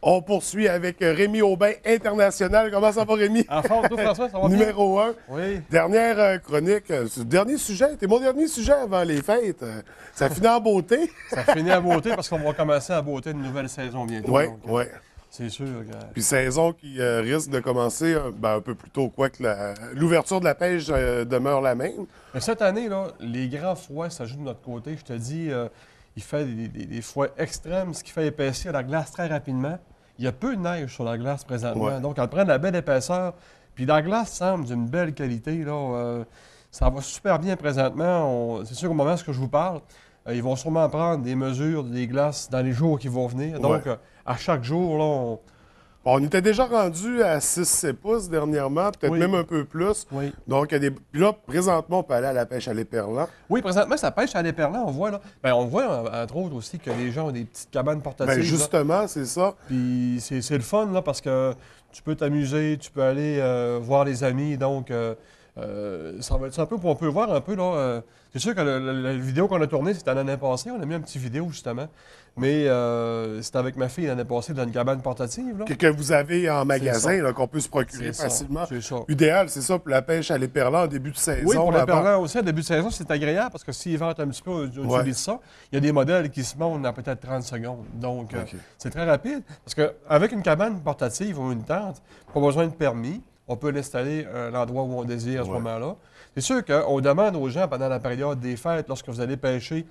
On poursuit avec Rémi Aubin, international. Comment ça va, Rémi? En forme, toi, François, ça va bien? Numéro 1. Oui. Dernière chronique. Dernier sujet. C'était mon dernier sujet avant les fêtes. Ça finit en beauté. Ça finit à beauté parce qu'on va commencer à beauté une nouvelle saison bientôt. Oui, donc, oui. C'est sûr que... Puis saison qui risque de commencer un peu plus tôt, quoique l'ouverture de la pêche demeure la même. Mais cette année, là, les grands froids, ça joue de notre côté. Je te dis, il fait des froids extrêmes, ce qui fait épaissir la glace très rapidement. Il y a peu de neige sur la glace présentement. Ouais. Donc, elle prend de la belle épaisseur. Puis la glace semble d'une belle qualité. Là, ça va super bien présentement. C'est sûr qu'au moment où je vous parle, ils vont sûrement prendre des mesures des glaces dans les jours qui vont venir. Donc, Ouais. à chaque jour, là, On était déjà rendu à 6-7 pouces dernièrement, peut-être Oui. même un peu plus. oui. Donc, il y a des... Puis là, présentement, on peut aller à la pêche à l'éperlan. Oui, présentement, ça pêche à l'éperlan, on voit là. Bien, on voit, entre autres, aussi que les gens ont des petites cabanes portatives. Bien, là. justement, c'est ça. Puis c'est le fun, là, parce que tu peux t'amuser, tu peux aller voir les amis. Donc, ça va être un peu, on peut voir un peu, là. C'est sûr que la vidéo qu'on a tournée, c'était l'année passée. On a mis un petit vidéo, justement. Mais c'était avec ma fille l'année passée dans une cabane portative, là. Que vous avez en magasin, ça. là, qu'on peut se procurer C'est ça, facilement. c'est ça. Idéal, c'est ça, pour la pêche à l'éperlan en début de saison. Oui, pour avant. l'éperlan aussi, au début de saison, c'est agréable parce que s'ils vendent un petit peu, on Ouais. utilise ça. Il y a des modèles qui se montent en peut-être 30 secondes. Donc, OK. c'est très rapide. Parce qu'avec une cabane portative ou une tente, pas besoin de permis. On peut l'installer à l'endroit où on désire à ce Ouais. moment-là. C'est sûr qu'on demande aux gens pendant la période des fêtes, lorsque vous allez pêcher,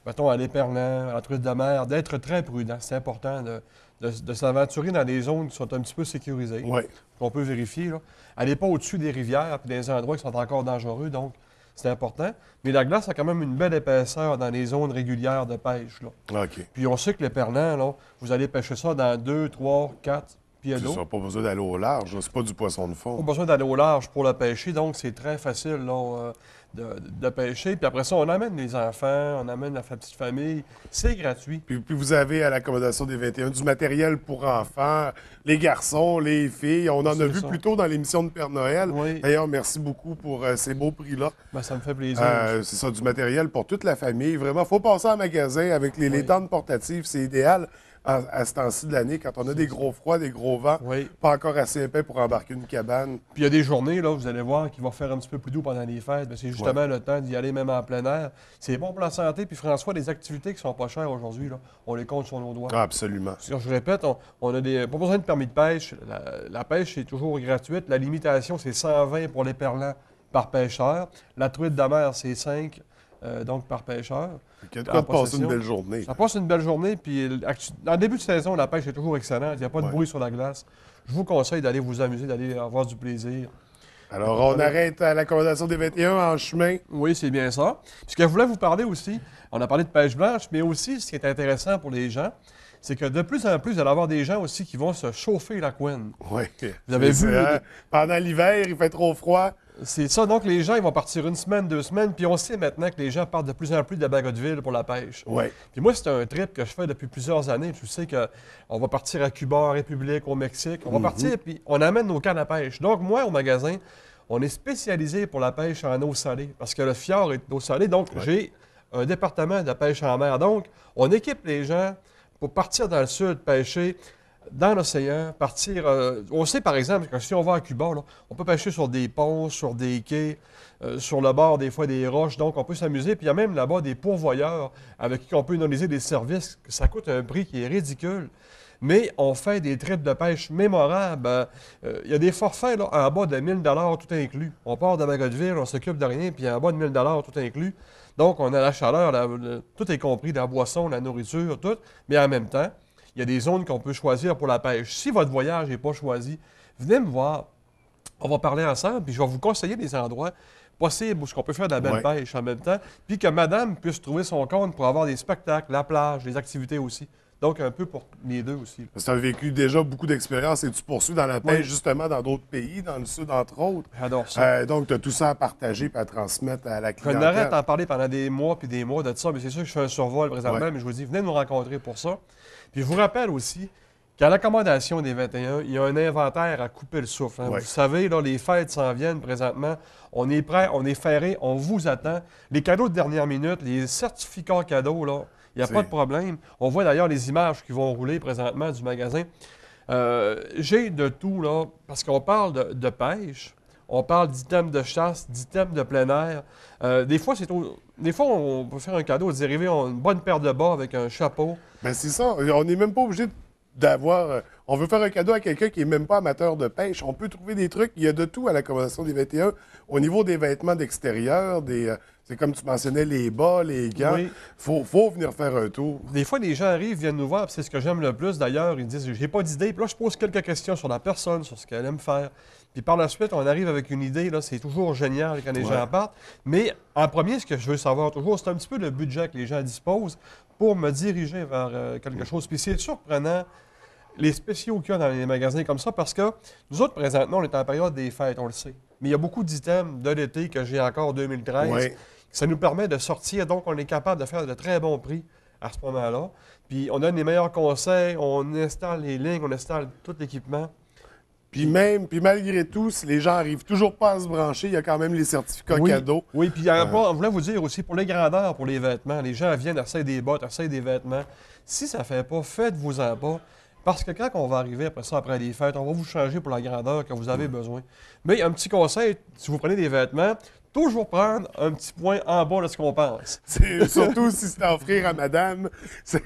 mettons à l'éperlan, à la truite de mer, d'être très prudent. C'est important de s'aventurer dans des zones qui sont un petit peu sécurisées, Oui. qu'on peut vérifier. Là. Allez pas au-dessus des rivières et des endroits qui sont encore dangereux, donc c'est important. Mais la glace a quand même une belle épaisseur dans les zones régulières de pêche. Là. OK. Puis on sait que l'éperlan, là, vous allez pêcher ça dans 2, 3, 4 pieds C'est d'eau. ça, pas besoin d'aller au large. là. C'est pas du poisson de Pas fond. besoin d'aller au large pour le pêcher, donc c'est très facile là, de pêcher. Puis après ça, on amène les enfants, on amène la petite famille. C'est gratuit. Puis vous avez à l'accommodation des 21 du matériel pour enfants, les garçons, les filles. On en a C'est vu ça. plus tôt dans l'émission de Père Noël. Oui. D'ailleurs, merci beaucoup pour ces beaux prix-là. Ben, ça me fait plaisir. C'est ça, du matériel pour toute la famille. Vraiment, il faut passer en magasin avec les Oui. tentes portatives. C'est idéal à ce temps-ci de l'année, quand on a des gros froids, des gros vents, Oui. pas encore assez épais pour embarquer une cabane. Puis il y a des journées, là, vous allez voir, qui vont faire un petit peu plus doux pendant les fêtes. Ben, c'est justement le temps d'y aller même en plein air. C'est bon pour la santé. Puis François, les activités qui sont pas chères aujourd'hui, là, on les compte sur nos doigts. Ah, absolument. Je répète, on a pas besoin de permis de pêche. La pêche est toujours gratuite. La limitation, c'est 120 pour l'éperlan par pêcheur. La truite de mer, c'est 5 donc par pêcheur. Il y a de En quoi de passer possession. une belle journée. Ça passe une belle journée. Puis en début de saison, la pêche est toujours excellente. Il n'y a pas de Ouais. bruit sur la glace. Je vous conseille d'aller vous amuser, d'aller avoir du plaisir. Alors, on arrête à l'accommodation des 21 en chemin. Oui, c'est bien ça. Puis ce que je voulais vous parler aussi, on a parlé de pêche blanche, mais aussi ce qui est intéressant pour les gens, c'est que de plus en plus, vous allez avoir des gens aussi qui vont se chauffer la couenne. Oui. Vous avez vu, Pendant l'hiver, il fait trop froid. C'est ça, donc les gens, ils vont partir une semaine, 2 semaines, puis on sait maintenant que les gens partent de plus en plus de Bagotville pour la pêche. Oui. Puis moi, c'est un trip que je fais depuis plusieurs années. Je sais qu'on va partir à Cuba, en République, au Mexique. On va partir, puis on amène nos cannes à pêche. Donc moi, au magasin, on est spécialisé pour la pêche en eau salée, parce que le fjord est d'eau salée. Donc j'ai un département de pêche en mer. Donc, on équipe les gens pour partir dans le sud, pêcher dans l'océan, partir... on sait, par exemple, que si on va à Cuba, là, on peut pêcher sur des ponts, sur des quais, sur le bord, des fois, des roches. Donc, on peut s'amuser. Puis, il y a même là-bas des pourvoyeurs avec qui on peut utiliser des services. Ça coûte un prix qui est ridicule. Mais on fait des trips de pêche mémorables. Il y a des forfaits là, en bas de 1000 tout inclus. On part de Bagotville, on s'occupe de rien, puis en bas de 1000 tout inclus. Donc, on a la chaleur, tout est compris, la boisson, la nourriture, tout. Mais en même temps, il y a des zones qu'on peut choisir pour la pêche. Si votre voyage n'est pas choisi, venez me voir. On va parler ensemble, puis je vais vous conseiller des endroits possibles où on peut faire de la belle pêche en même temps, puis que madame puisse trouver son compte pour avoir des spectacles, la plage, des activités aussi. Donc, un peu pour les deux aussi. Tu as vécu déjà beaucoup d'expérience et tu poursuis dans la pêche, Oui. justement, dans d'autres pays, dans le sud, entre autres. J'adore ça. Donc, tu as tout ça à partager et à transmettre à la Je clientèle. n'arrête d'en parler pendant des mois puis des mois de ça, mais c'est sûr que je fais un survol présentement, Ouais. mais je vous dis, venez nous rencontrer pour ça. Puis je vous rappelle aussi qu'à l'accommodation des 21, il y a un inventaire à couper le souffle. Hein. Ouais. Vous savez, là, les fêtes s'en viennent présentement. On est prêt, on est ferré, on vous attend. Les cadeaux de dernière minute, les certificats cadeaux, là, il n'y a pas de problème. On voit d'ailleurs les images qui vont rouler présentement du magasin. J'ai de tout, là, parce qu'on parle de pêche, on parle d'items de chasse, d'items de plein air. Des fois, on peut faire un cadeau, dire, arriver, on a une bonne paire de bas avec un chapeau. Ben c'est ça. On n'est même pas obligé d'avoir. On veut faire un cadeau à quelqu'un qui n'est même pas amateur de pêche. On peut trouver des trucs. Il y a de tout à l'accommodation des 21. Au niveau des vêtements d'extérieur, c'est comme tu mentionnais, les bas, les gants. Oui. Faut venir faire un tour. Des fois, les gens arrivent, viennent nous voir, puis c'est ce que j'aime le plus d'ailleurs. Ils disent, j'ai pas d'idée. Puis là, je pose quelques questions sur la personne, sur ce qu'elle aime faire. Puis par la suite, on arrive avec une idée. Là, c'est toujours génial quand les gens partent. Mais en premier, ce que je veux savoir toujours, c'est un petit peu le budget que les gens disposent pour me diriger vers quelque chose. Puis c'est surprenant les spéciaux qu'il y a dans les magasins comme ça, parce que nous autres, présentement, on est en période des fêtes, on le sait. Mais il y a beaucoup d'items de l'été que j'ai encore en 2013. Ouais. Ça nous permet de sortir, donc on est capable de faire de très bons prix à ce moment-là. Puis on donne les meilleurs conseils, on installe les lignes, on installe tout l'équipement. Puis malgré tout, si les gens arrivent toujours pas à se brancher, il y a quand même les certificats Oui, cadeaux. oui, puis on voulait vous dire aussi, pour les grandeurs, pour les vêtements, les gens viennent, essayent des bottes, essayent des vêtements. Si ça ne fait pas, faites-vous-en pas. Parce que quand on va arriver après ça, après les fêtes, on va vous changer pour la grandeur que vous avez besoin. Mais un petit conseil, si vous prenez des vêtements, toujours prendre un petit point en bas de ce qu'on pense. Surtout si c'est à offrir à madame. C'est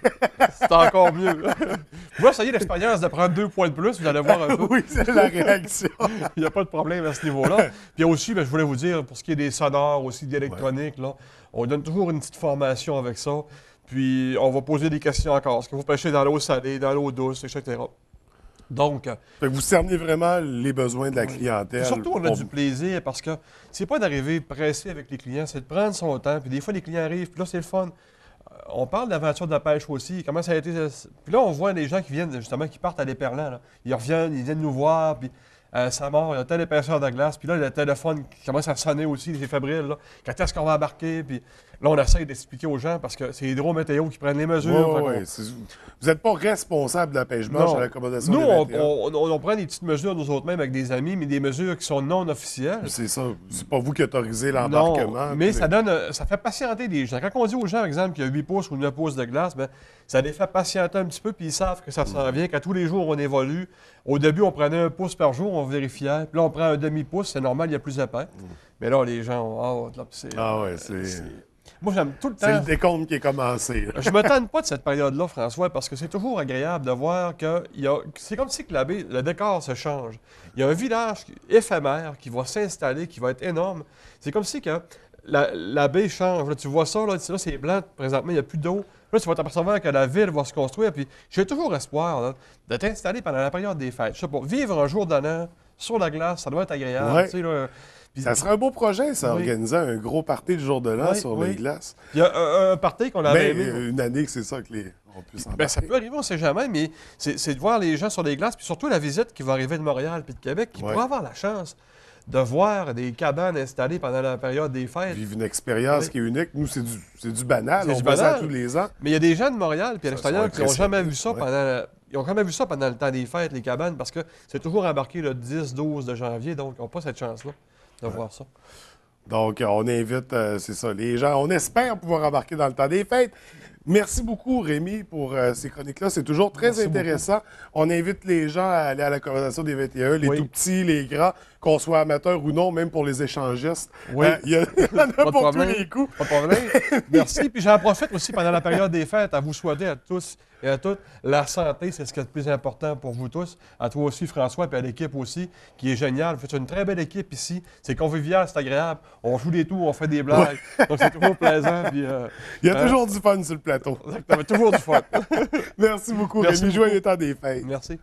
encore mieux. Moi, ça y est, l'expérience de prendre 2 points de plus, vous allez voir un peu. Oui, c'est la réaction. Il n'y a pas de problème à ce niveau-là. Puis aussi, je voulais vous dire, pour ce qui est des sonores, aussi d'électronique, là, on donne toujours une petite formation avec ça. Puis on va poser des questions encore. Est-ce que vous pêchez dans l'eau salée, dans l'eau douce, etc. Donc, Fait que vous cernez vraiment les besoins de la clientèle. puis surtout, on a du plaisir parce que c'est pas d'arriver pressé avec les clients, c'est de prendre son temps. Puis des fois, les clients arrivent, puis là, c'est le fun. On parle de l'aventure de la pêche aussi. Comment ça a été. Puis là, on voit des gens qui viennent, justement, qui partent à l'éperlant. Là. Ils reviennent, ils viennent nous voir, puis ça mord, il y a tel épaisseur de glace. Puis là, le téléphone qui commence à sonner aussi, c'est fébrile. Là. Quand est-ce qu'on va embarquer? Puis là, on essaie d'expliquer aux gens parce que c'est Hydro-Météo qui prennent les mesures. Vous n'êtes pas responsable de la pêche blanche à l'accommodation Nous, des 21. on prend des petites mesures, nous autres mêmes, avec des amis, mais des mesures qui sont non officielles. C'est ça. C'est pas vous qui autorisez l'embarquement. Non, mais ça fait patienter les gens. Quand on dit aux gens, par exemple, qu'il y a 8 pouces ou 9 pouces de glace, bien, ça les fait patienter un petit peu, puis ils savent que ça s'en vient, qu'à tous les jours, on évolue. Au début, on prenait 1 pouce par jour, on vérifiait. Puis là, on prend un demi-pouce, c'est normal, il y a plus épais. Mais là, les gens ont hâte. C'est... Moi, j'aime tout le temps. C'est le décompte qui est commencé. Je ne me tente pas de cette période-là, François, parce que c'est toujours agréable de voir que c'est comme si que le décor se change. Il y a un village éphémère qui va s'installer, qui va être énorme. C'est comme si que la baie change. Là, tu vois ça, là c'est blanc, présentement, il n'y a plus d'eau. Là, tu vas t'apercevoir que la ville va se construire. Puis j'ai toujours espoir là, de t'installer pendant la période des fêtes. Je sais pas, vivre un jour d'un an sur la glace, ça doit être agréable. Ouais. Tu sais, là. Puis, Ça serait un beau projet, ça, Oui. organiser un gros party du jour de l'an Oui, sur oui. les glaces. il y a un party qu'on avait Mais aimé. une année que c'est ça que on puisse embarquer. Ben, ça peut arriver, on ne sait jamais, mais c'est de voir les gens sur les glaces, puis surtout la visite qui va arriver de Montréal puis de Québec, qui pourra avoir la chance de voir des cabanes installées pendant la période des fêtes. Vivre une expérience qui est unique. Nous, c'est du banal. C'est On du voit ça banal. tous les ans. Mais il y a des gens de Montréal puis à l'extérieur qui n'ont jamais vu ça Ouais. Ils n'ont jamais vu ça pendant le temps des fêtes, les cabanes, parce que c'est toujours embarqué le 10-12 de janvier, donc ils n'ont pas cette chance-là de voir ça. Donc, on invite, c'est ça, les gens. On espère pouvoir embarquer dans le temps des fêtes. Merci beaucoup, Rémi, pour ces chroniques-là. C'est toujours très Merci intéressant. On invite les gens à aller à la conversation des 21, les Oui. tout petits, les grands, qu'on soit amateurs ou non, même pour les échangistes. Oui. Il y en a Pas de pour tous problème. les coups. Pas de problème. Merci. Puis j'en profite aussi pendant la période des fêtes à vous souhaiter à tous et à toutes la santé. C'est ce qui est le plus important pour vous tous. À toi aussi, François, puis à l'équipe aussi, qui est géniale. Vous faites une très belle équipe ici. C'est convivial, c'est agréable. On joue des tours, on fait des blagues. Donc c'est toujours plaisant. Puis, Il y a toujours du fun sur le plateau. exactement, toujours du fun. Merci beaucoup, Merci Rémi. beaucoup. Joyeux temps des fêtes. Merci.